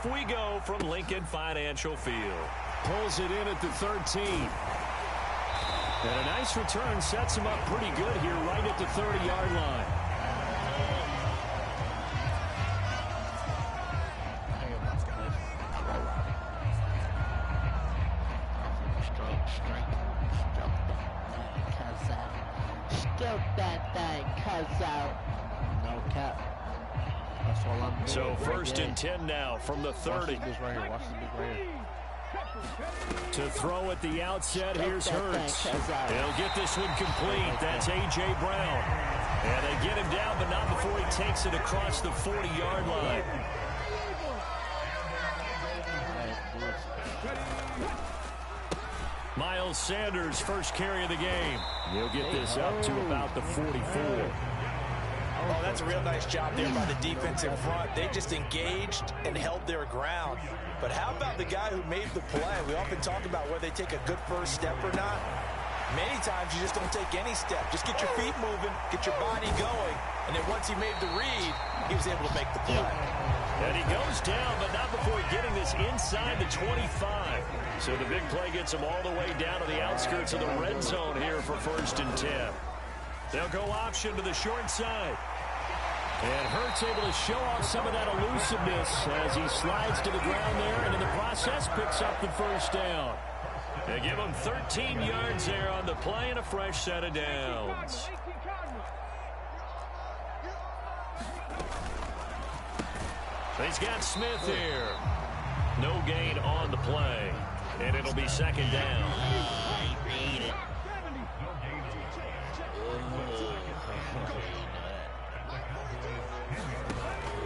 off we go from Lincoln Financial Field. Pulls it in at the 13. And a nice return sets him up pretty good here right at the 30-yard line. Stroke that thing, cuz out. No cap. That's all I'm doing. So first and 10 now from the 30. Watch this right here. Watch this right here. To throw at the outset, here's Hurts. He'll get this one complete. That's A.J. Brown. And they get him down, but not before he takes it across the 40-yard line. Miles Sanders, first carry of the game. He'll get this up to about the 44. Oh, that's a real nice job there by the defense in front. They just engaged and held their ground. But how about the guy who made the play? We often talk about whether they take a good first step or not. Many times you just don't take any step. Just get your feet moving, get your body going, and then once he made the read, he was able to make the play. And he goes down, but not before getting this inside the 25. So the big play gets him all the way down to the outskirts of the red zone here for first and 10. They'll go option to the short side. And Hurts able to show off some of that elusiveness as he slides to the ground there, and in the process picks up the first down. They give him 13 yards there on the play and a fresh set of downs. He's got Smith here. No gain on the play, and it'll be second down.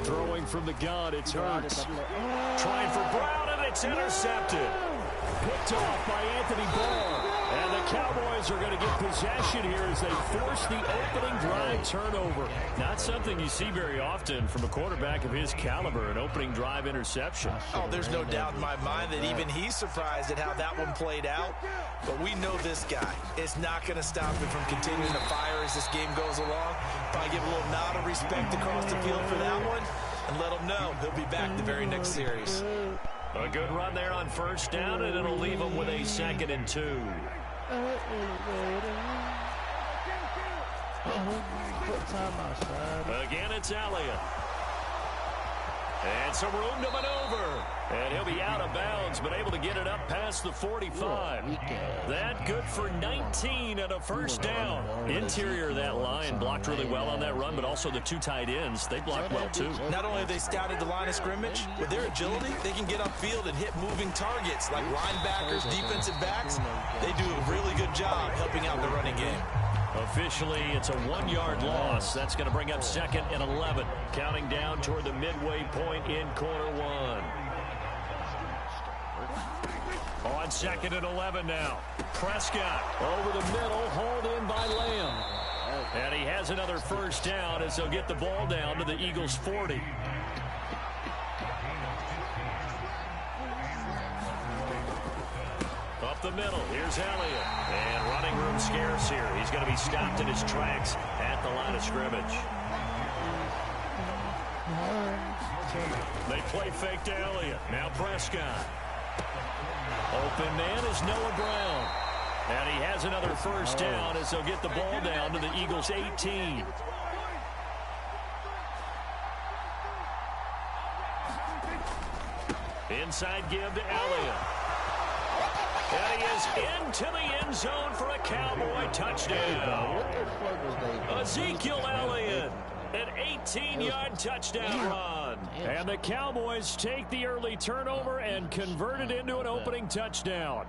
Throwing from the gun, it's Hurts. Trying for Brown, and it's intercepted. Picked off by Anthony Barr. And the Cowboys are going to get possession here as they force the opening drive turnover. Not something you see very often from a quarterback of his caliber, an opening drive interception. Oh, there's no doubt in my mind that even he's surprised at how that one played out. But we know this guy. It's not going to stop him from continuing to fire as this game goes along. Probably give a little nod of respect across the field for that one and let him know he'll be back the very next series. A good run there on first down, and it'll leave him with a 2nd and 2. Again, it's Elliott. And some room to maneuver. And he'll be out of bounds, but able to get it up past the 45. That good for 19 and a first down. Interior of that line blocked really well on that run, but also the two tight ends, they blocked well too. Not only have they scouted the line of scrimmage, with their agility, they can get upfield and hit moving targets like linebackers, defensive backs. They do a really good job helping out the running game. Officially, it's a 1-yard loss. That's going to bring up 2nd and 11. Counting down toward the midway point in quarter one. On 2nd and 11 now. Prescott over the middle, hauled in by Lamb. And he has another first down as they'll get the ball down to the Eagles' 40. Up the middle, here's Elliott. And running room scarce here. He's going to be stopped in his tracks at the line of scrimmage. They play fake to Elliott. Now Prescott. Open man is Noah Brown. And he has another first down as they'll get the ball down to the Eagles' 18. Inside give to Elliott. And he is into the end zone for a Cowboy touchdown. Ezekiel Elliott, an 18-yard touchdown run. And the Cowboys take the early turnover and convert it into an opening touchdown.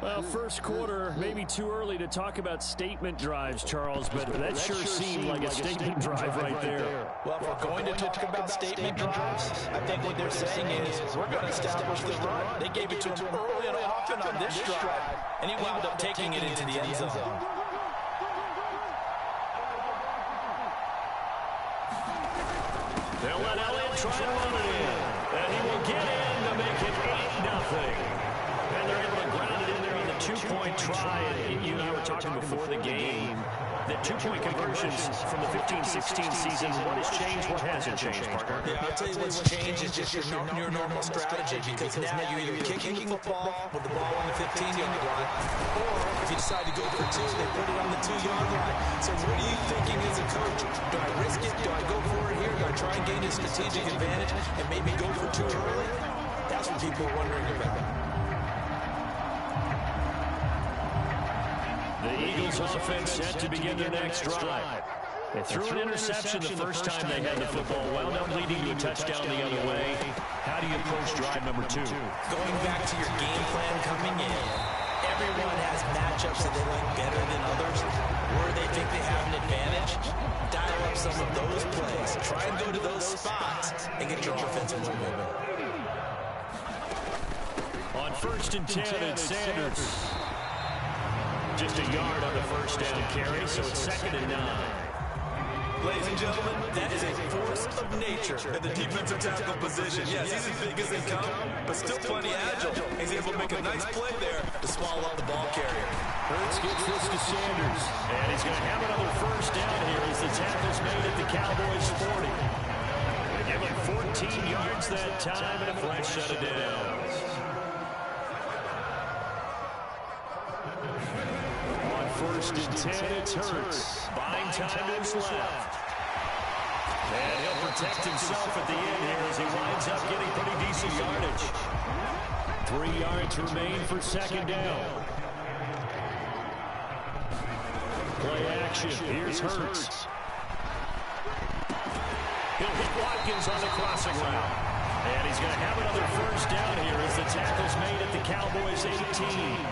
Well, first quarter, maybe too early to talk about statement drives, Charles, but that sure seemed like a statement drive right there. Well, if we're going to talk about statement drives, I think what they're saying is we're going to establish the run. They gave it to him early and often on this drive, and he wound up taking it into the end zone. They'll let Elliott try to run it in, and he will get in to make it 8-0. And they're able to ground it in there on the two-point try. And you and I were talking before the game. that two-point conversions from the 15-16 season, what has changed, what hasn't changed, partner? Yeah, I'll tell you what's changed is just your normal strategy, because now you're either kicking the football with the ball on the 15-yard line, or if you decide to go for two, they put it on the 2-yard line. So what are you thinking as a coach? Do I risk it? Do I go for it here? Do I try and gain a strategic advantage and maybe go for two early? That's what people are wondering about. The Eagles offense set to begin their next drive. They threw an interception the first time they had the football, wound up leading to a touchdown the other way. How do you approach drive number 2? Going back to your game plan coming in, everyone has matchups that they like better than others, where they think they have an advantage. Dial up some of those plays. Try and go to those spots and get your offense moving. On 1st and 10, it's Sanders. Just a yard on the first down carry, so it's 2nd and 9. Ladies and gentlemen, that is a force of nature at the defensive tackle position. Yes, he's as big as they come, but still plenty agile. He's able to make a nice play there to swallow up the ball carrier. Hurts gets this to Sanders, and he's going to have another first down here as the tackle's made at the Cowboys' 40. They give him 14 yards that time, and a flat shut it down. On 1st and 10, it's Hurts. Buying time is left. And he'll protect himself at the end here as he winds up getting pretty decent yardage. 3 yards remain for 2nd down. Play action. Here's Hurts. He'll hit Watkins on the crossing route. And he's going to have another first down here as the tackle's made at the Cowboys' 18.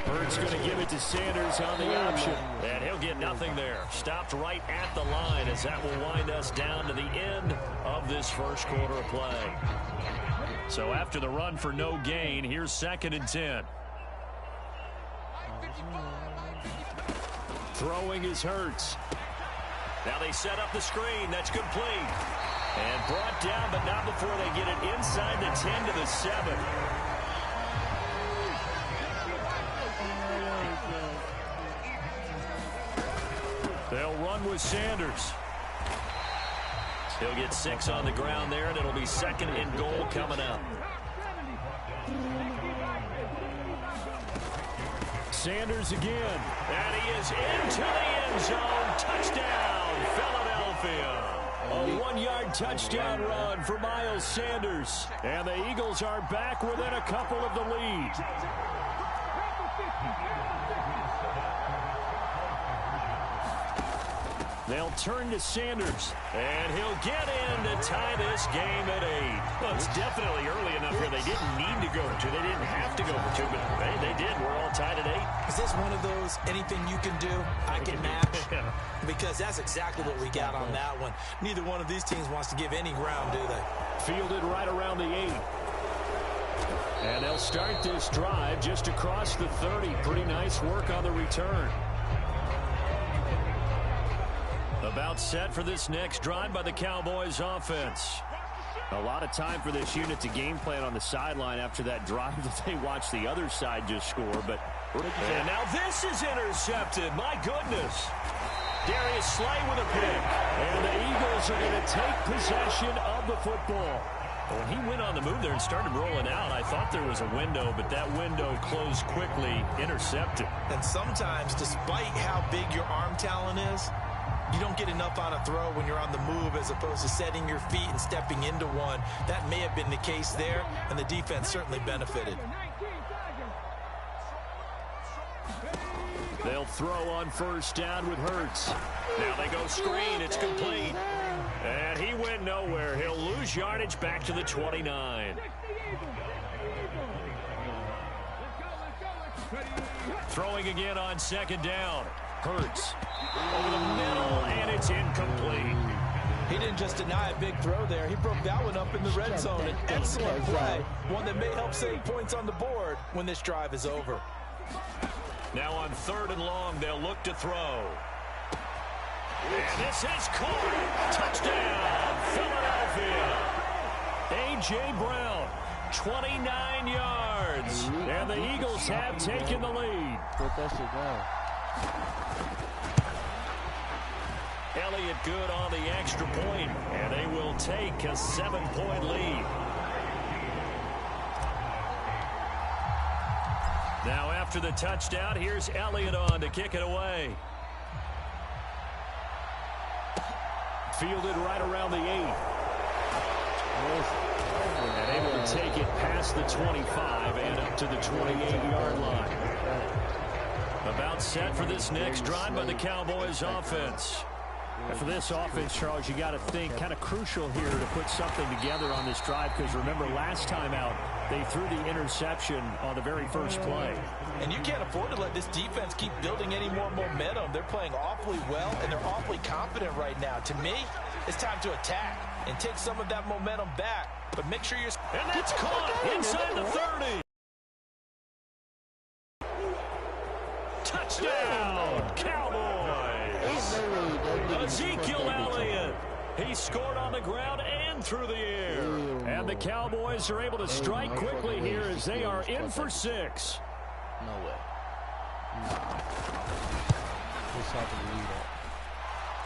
Hurts going to give it to Sanders on the option. And he'll get nothing there. Stopped right at the line as that will wind us down to the end of this first quarter of play. So after the run for no gain, here's 2nd and 10. Throwing is Hurts. Now they set up the screen. That's complete. And brought down, but not before they get it inside the 10 to the 7. They'll run with Sanders. He'll get 6 on the ground there, and it'll be 2nd and goal coming up. Sanders again. And he is into the end zone. Touchdown, Philadelphia. A 1-yard touchdown run for Miles Sanders. And the Eagles are back within a couple of the lead. They'll turn to Sanders, and he'll get in to tie this game at 8. Well, it's definitely early enough here. They didn't need to go for 2. They didn't have to go for 2, but hey, they did. We're all tied at 8. Is this one of those anything you can do, I can match? Because that's exactly what we got on that one. Neither one of these teams wants to give any ground, do they? Fielded right around the 8. And they'll start this drive just across the 30. Pretty nice work on the return. About set for this next drive by the Cowboys offense. A lot of time for this unit to game plan on the sideline after that drive that they watched the other side just score. And now this is intercepted. My goodness. Darius Slay with a pick. And the Eagles are going to take possession of the football. When he went on the move there and started rolling out, I thought there was a window, but that window closed quickly, intercepted. And sometimes, despite how big your arm talent is, you don't get enough on a throw when you're on the move as opposed to setting your feet and stepping into one. That may have been the case there, and the defense certainly benefited. They'll throw on first down with Hurts. Now they go screen. It's complete. And he went nowhere. He'll lose yardage back to the 29. Throwing again on 2nd down. Hurts over the middle, and it's incomplete. He didn't just deny a big throw there. He broke that one up in the red zone. An excellent play. One that may help save points on the board when this drive is over. Now on 3rd and long, they'll look to throw. And this is caught. Touchdown, Philadelphia. A.J. Brown. 29 yards. And the Eagles have taken the lead. Elliott good on the extra point, and they will take a 7-point lead. Now after the touchdown, here's Elliott on to kick it away. Fielded right around the 8. And able to take it past the 25 and up to the 28-yard line. About set for this next drive by the Cowboys offense. And for this offense, Charles, you got to think kind of crucial here to put something together on this drive, because remember last time out they threw the interception on the very first play. And you can't afford to let this defense keep building any more momentum. They're playing awfully well, and they're awfully confident right now. To me, it's time to attack and take some of that momentum back. But make sure you're... And that's caught inside the 30. Touchdown, Cowboys. Ezekiel Elliott. He scored on the ground and through the air. And the Cowboys are able to strike quickly here as they are in for 6. No way.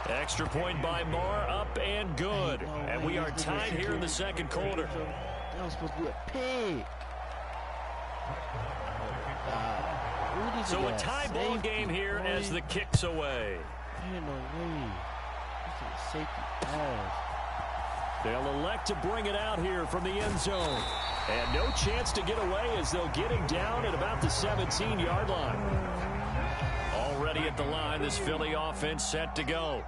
Extra point by Marr, up and good. And we are tied here in the second quarter. That was supposed to be a pick. So a tie ball game here as the kick's away. Ain't no way. Safety pass. They'll elect to bring it out here from the end zone. And no chance to get away as they'll get him down at about the 17-yard line. Already at the line, this Philly offense set to go.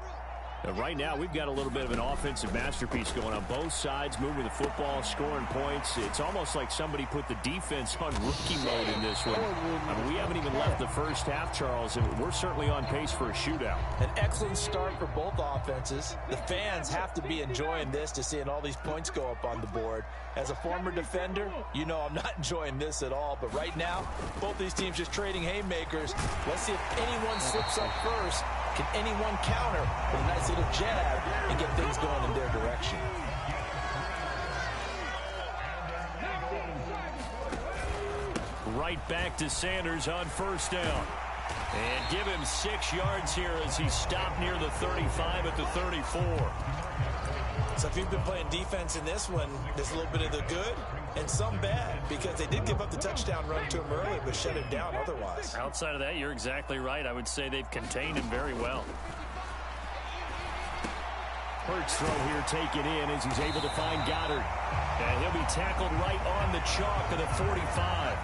And right now, we've got a little bit of an offensive masterpiece going on both sides, moving the football, scoring points. It's almost like somebody put the defense on rookie mode in this one. I mean, we haven't even left the first half, Charles, and we're certainly on pace for a shootout. An excellent start for both offenses. The fans have to be enjoying this, to seeing all these points go up on the board. As a former defender, you know I'm not enjoying this at all. But right now, both these teams just trading haymakers. Let's see if anyone slips up first. Can anyone counter with a nice little jab and get things going in their direction? Right back to Sanders on first down. And give him 6 yards here as he stopped near the 35 at the 34. So if you've been playing defense in this one, there's a little bit of the good and some bad, because they did give up the touchdown run to him earlier, but shut him down otherwise. Outside of that, you're exactly right. I would say they've contained him very well. Hurts throw here taken in as he's able to find Goddard. And he'll be tackled right on the chalk of the 45.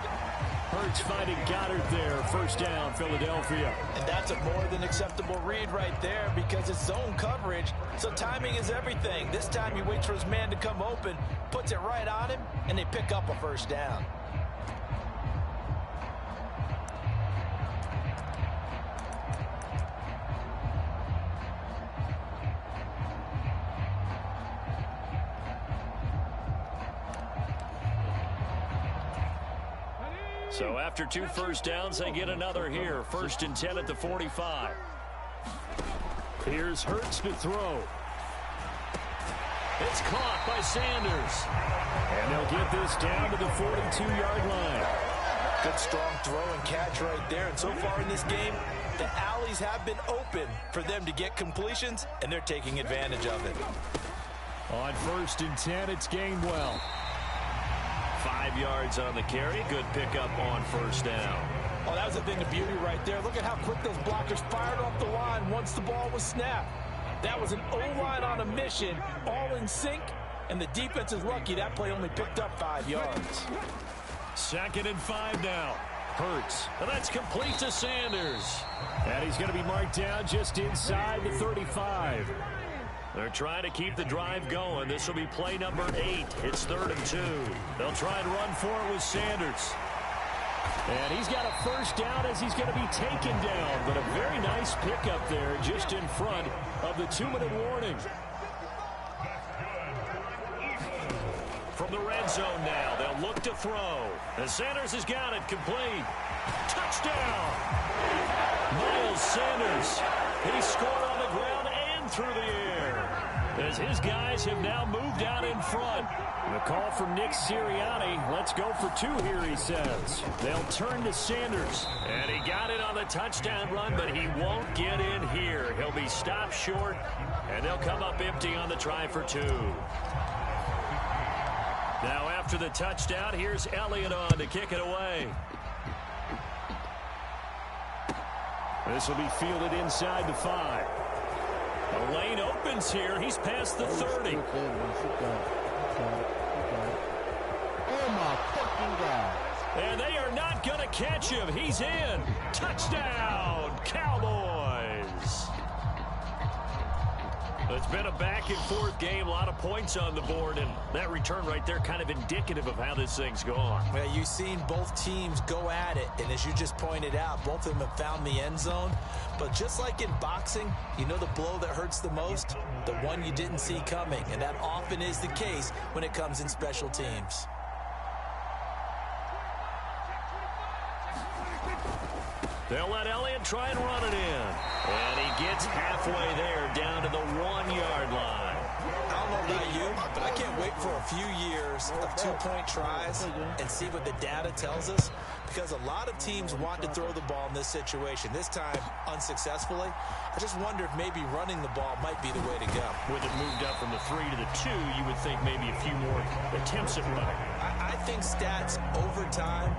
Hurts finding Goddard there. First down, Philadelphia. And that's a more than acceptable read right there, because it's zone coverage, so timing is everything. This time he waits for his man to come open, puts it right on him, and they pick up a first down. So after 2 first downs, they get another here. 1st and 10 at the 45. Here's Hurts to throw. It's caught by Sanders. And they'll get this down to the 42-yard line. Good strong throw and catch right there. And so far in this game, the alleys have been open for them to get completions, and they're taking advantage of it. On 1st and 10, it's Gainwell. 5 yards on the carry. Good pickup on first down. Oh, that was a thing of beauty right there. Look at how quick those blockers fired off the line once the ball was snapped. That was an O-line on a mission, all in sync, and the defense is lucky that play only picked up 5 yards. 2nd and 5 now. Hurts. And that's complete to Sanders. And he's going to be marked down just inside the 35. They're trying to keep the drive going. This will be play number 8. It's 3rd and 2. They'll try and run for it with Sanders. And he's got a first down as he's going to be taken down. But a very nice pickup there just in front of the 2-minute warning. From the red zone now, they'll look to throw. And Sanders has got it complete. Touchdown! Miles Sanders. He scored on the ground and through the air. as his guys have now moved out in front. The call from Nick Sirianni. Let's go for two here, he says. They'll turn to Sanders. And he got it on the touchdown run, but he won't get in here. He'll be stopped short, and they'll come up empty on the try for two. Now after the touchdown, here's Elliott on to kick it away. This will be fielded inside the 5. The lane opens here. He's past the 30. Oh, my fucking God. And they are not going to catch him. He's in. Touchdown, Cowboys. It's been a back-and-forth game. A lot of points on the board, and that return right there kind of indicative of how this thing's gone. Well, you've seen both teams go at it, and as you just pointed out, both of them have found the end zone. But just like in boxing, you know the blow that hurts the most? The one you didn't see coming, and that often is the case when it comes in special teams. They'll let Elliott try and run it in. And he gets halfway there, down to the 1-yard line. I don't know about you, but I can't wait for a few years of two-point tries and see what the data tells us, because a lot of teams want to throw the ball in this situation. This time, unsuccessfully. I just wonder if maybe running the ball might be the way to go. With it moved up from the 3 to the 2, you would think maybe a few more attempts at running. I think stats over time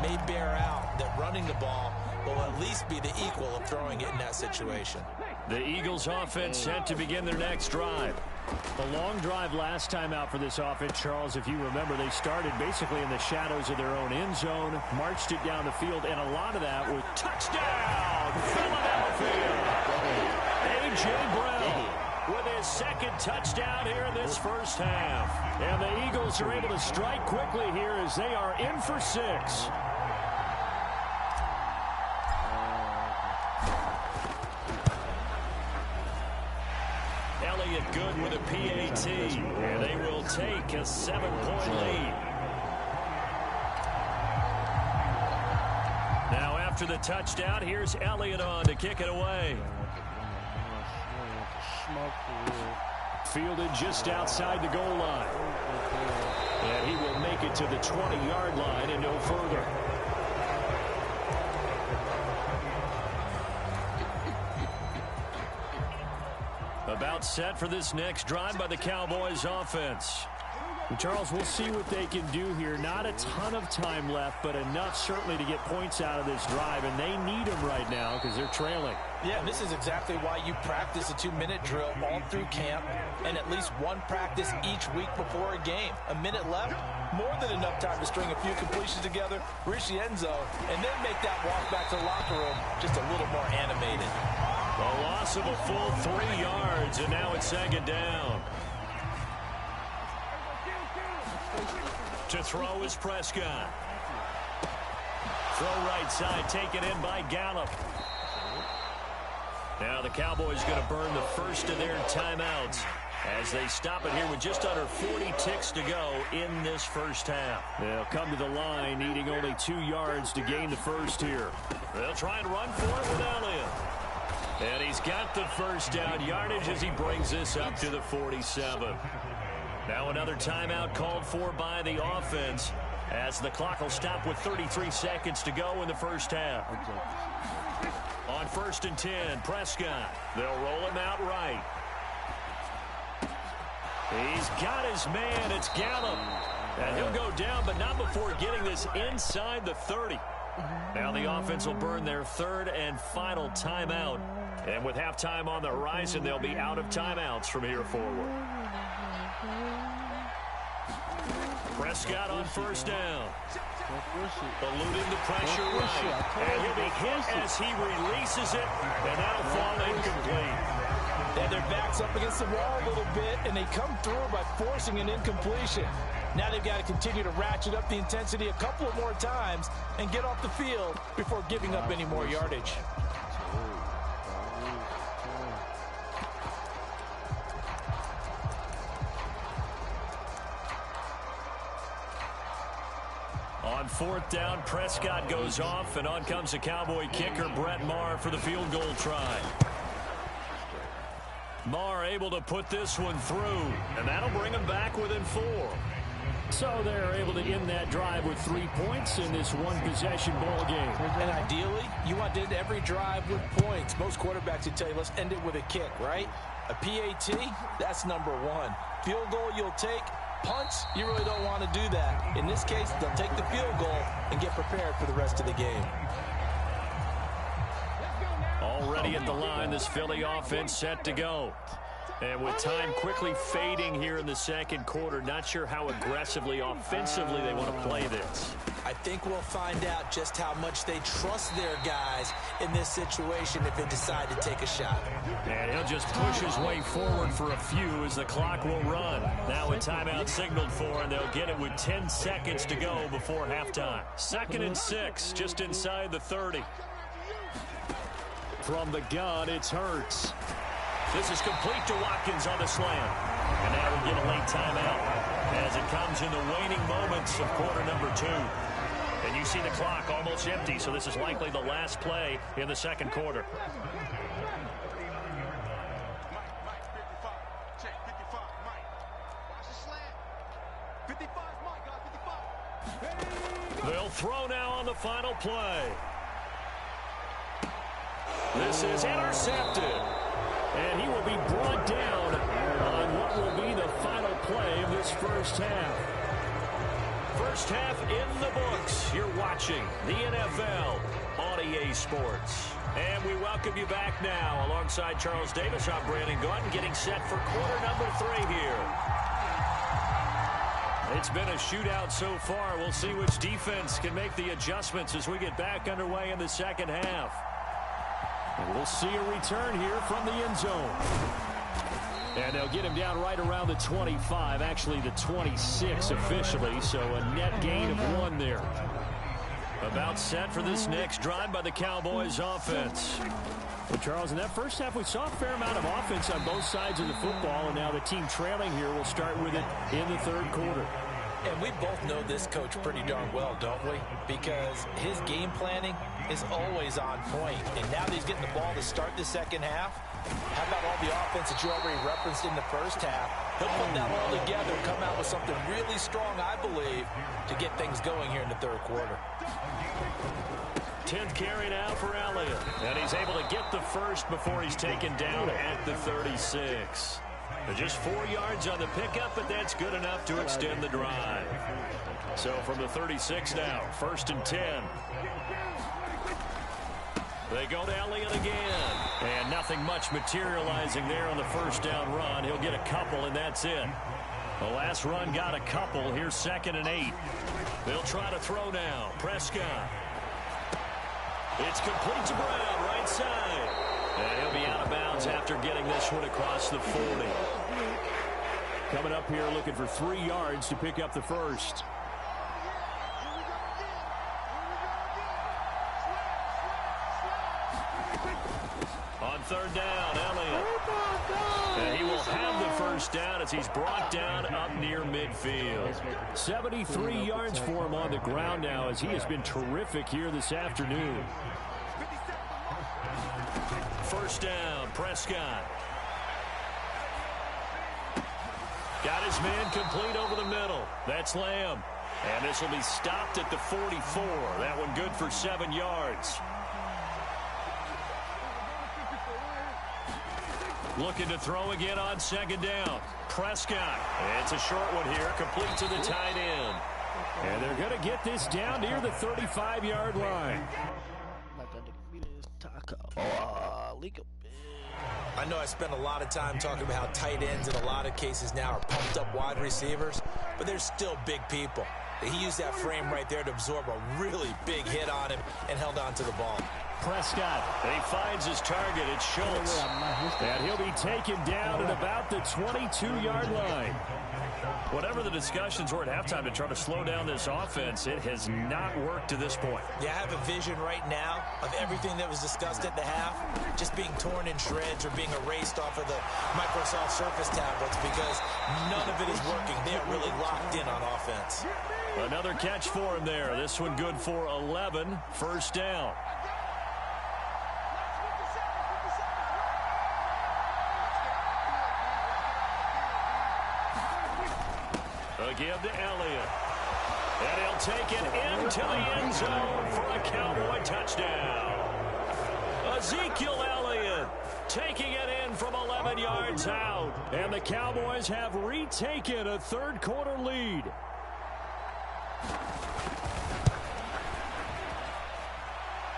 may bear out that running the ball will at least be the equal of throwing it in that situation. The Eagles offense set to begin their next drive. A long drive last time out for this offense, Charles. If you remember, they started basically in the shadows of their own end zone, marched it down the field, and a lot of that was touchdown, Philadelphia. A.J. Brown with his second touchdown here in this first half. And the Eagles are able to strike quickly here as they are in for 6. Elliott good with a PAT, and they will take a 7-point lead. Now after the touchdown, here's Elliott on to kick it away. Fielded just outside the goal line. And he will make it to the 20-yard line and no further. About set for this next drive by the Cowboys offense. And Charles, we'll see what they can do here. Not a ton of time left, but enough certainly to get points out of this drive, and they need them right now because they're trailing. Yeah, this is exactly why you practice a 2-minute drill all through camp and at least one practice each week before a game. A minute left, more than enough time to string a few completions together, reach the end zone, and then make that walk back to the locker room just a little more animated. A loss of a full 3 yards, and now it's second down. To throw is Prescott. Throw right side, taken in by Gallup. Now the Cowboys going to burn the first of their timeouts as they stop it here with just under 40 ticks to go in this first half. They'll come to the line, needing only 2 yards to gain the first here. They'll try and run for it with Elliott. And he's got the first down yardage as he brings this up to the 47. Now another timeout called for by the offense as the clock will stop with 33 seconds to go in the first half. On 1st and 10, Prescott. They'll roll him out right. He's got his man. It's Gallup. And he'll go down, but not before getting this inside the 30. Now the offense will burn their third and final timeout. And with halftime on the horizon, they'll be out of timeouts from here forward. Prescott on first down. Eluding the pressure right. And he'll be hit as he releases it. And that'll fall incomplete. And their back's up against the wall a little bit, and they come through by forcing an incompletion. Now they've got to continue to ratchet up the intensity a couple of more times and get off the field before giving up any more yardage. On 4th down, Prescott goes off, and on comes the Cowboy kicker, Brett Maher, for the field goal try. Marr able to put this one through, and that'll bring them back within 4. So they're able to end that drive with 3 points in this one-possession ball game. And ideally, you want to end every drive with points. Most quarterbacks would tell you, let's end it with a kick, right? A PAT, that's number 1. Field goal you'll take. Punts, you really don't want to do that. In this case, they'll take the field goal and get prepared for the rest of the game. Already at the line, this Philly offense set to go. And with time quickly fading here in the second quarter, not sure how aggressively, offensively they want to play this. I think we'll find out just how much they trust their guys in this situation if they decide to take a shot. And he'll just push his way forward for a few as the clock will run. Now a timeout signaled for, and they'll get it with 10 seconds to go before halftime. 2nd and 6, just inside the 30. From the gun, it's Hurts. This is complete to Watkins on the slam. And now we'll get a late timeout as it comes in the waning moments of quarter number 2. And you see the clock almost empty, so this is likely the last play in the second quarter. They'll throw now on the final play. This is intercepted. And he will be brought down on what will be the final play of this first half. First half in the books. You're watching the NFL on EA Sports. And we welcome you back now alongside Charles Davis. I'm Brandon Gordon getting set for quarter number 3 here. It's been a shootout so far. We'll see which defense can make the adjustments as we get back underway in the second half. And we'll see a return here from the end zone. And they'll get him down right around the 25, actually the 26 officially, so a net gain of 1 there. About set for this next drive by the Cowboys offense. Well, Charles, in that first half, we saw a fair amount of offense on both sides of the football, and now the team trailing here will start with it in the third quarter. And we both know this coach pretty darn well, don't we? Because his game planning is always on point. And now that he's getting the ball to start the second half, how about all the offense that you already referenced in the first half? He'll put that all together and come out with something really strong, I believe, to get things going here in the third quarter. 10th carry now for Elliott. And he's able to get the first before he's taken down at the 36. Just 4 yards on the pickup, but that's good enough to extend the drive. So from the 36 now, 1st and 10. They go to Elliott again. And nothing much materializing there on the first down run. He'll get a couple, and that's it. The last run got a couple. Here's 2nd and 8. They'll try to throw now. Prescott. It's complete to Brown, right side. And he'll be out of bounds after getting this one across the 40. Coming up here looking for 3 yards to pick up the first. On 3rd down, Elliott. And he will have the first down as he's brought down up near midfield. 73 yards for him on the ground now as he has been terrific here this afternoon. 1st down, Prescott. Got his man complete over the middle. That's Lamb. And this will be stopped at the 44. That one good for 7 yards. Looking to throw again on 2nd down. Prescott. It's a short one here, complete to the tight end. And they're going to get this down near the 35-yard line. I know I spent a lot of time talking about how tight ends in a lot of cases now are pumped up wide receivers, but they're still big people. He used that frame right there to absorb a really big hit on him and held on to the ball. Prescott, he finds his target. It's Schultz. And he'll be taken down at about the 22-yard line. Whatever the discussions were at halftime to try to slow down this offense, it has not worked to this point. Yeah, I have a vision right now of everything that was discussed at the half just being torn in shreds or being erased off of the Microsoft Surface tablets because none of it is working. They are really locked in on offense. Another catch for him there. This one good for 11. 1st down. give to Elliott. And he'll take it into the end zone for a Cowboy touchdown. Ezekiel Elliott taking it in from 11 yards out. And the Cowboys have retaken a third-quarter lead.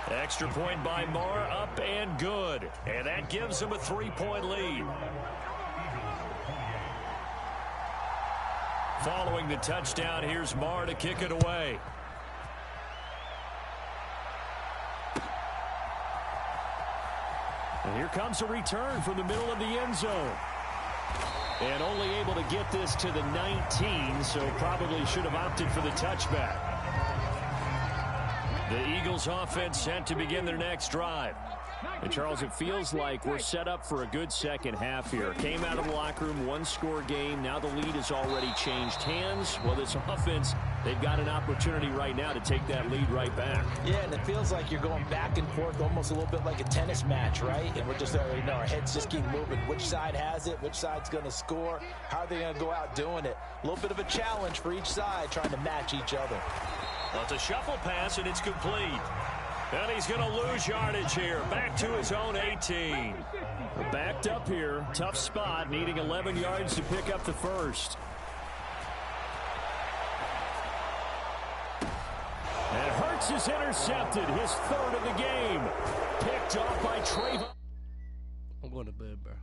Extra point by Marr, up and good. And that gives them a 3-point lead. Following the touchdown, here's Marr to kick it away. And here comes a return from the middle of the end zone. And only able to get this to the 19, so probably should have opted for the touchback. The Eagles offense set to begin their next drive. And Charles, it feels like we're set up for a good second half here. Came out of the locker room, one-score game. Now the lead has already changed hands. Well, this offense, they've got an opportunity right now to take that lead right back. Yeah, and it feels like you're going back and forth almost a little bit like a tennis match, right? And we're just, our heads just keep moving. Which side has it? Which side's going to score? How are they going to go out doing it? A little bit of a challenge for each side trying to match each other. Well, it's a shuffle pass, and it's complete. And he's going to lose yardage here. Back to his own 18. Backed up here. Tough spot, needing 11 yards to pick up the first. And Hurts is intercepted. His third of the game. Picked off by Trayvon. I'm going to bed, bro.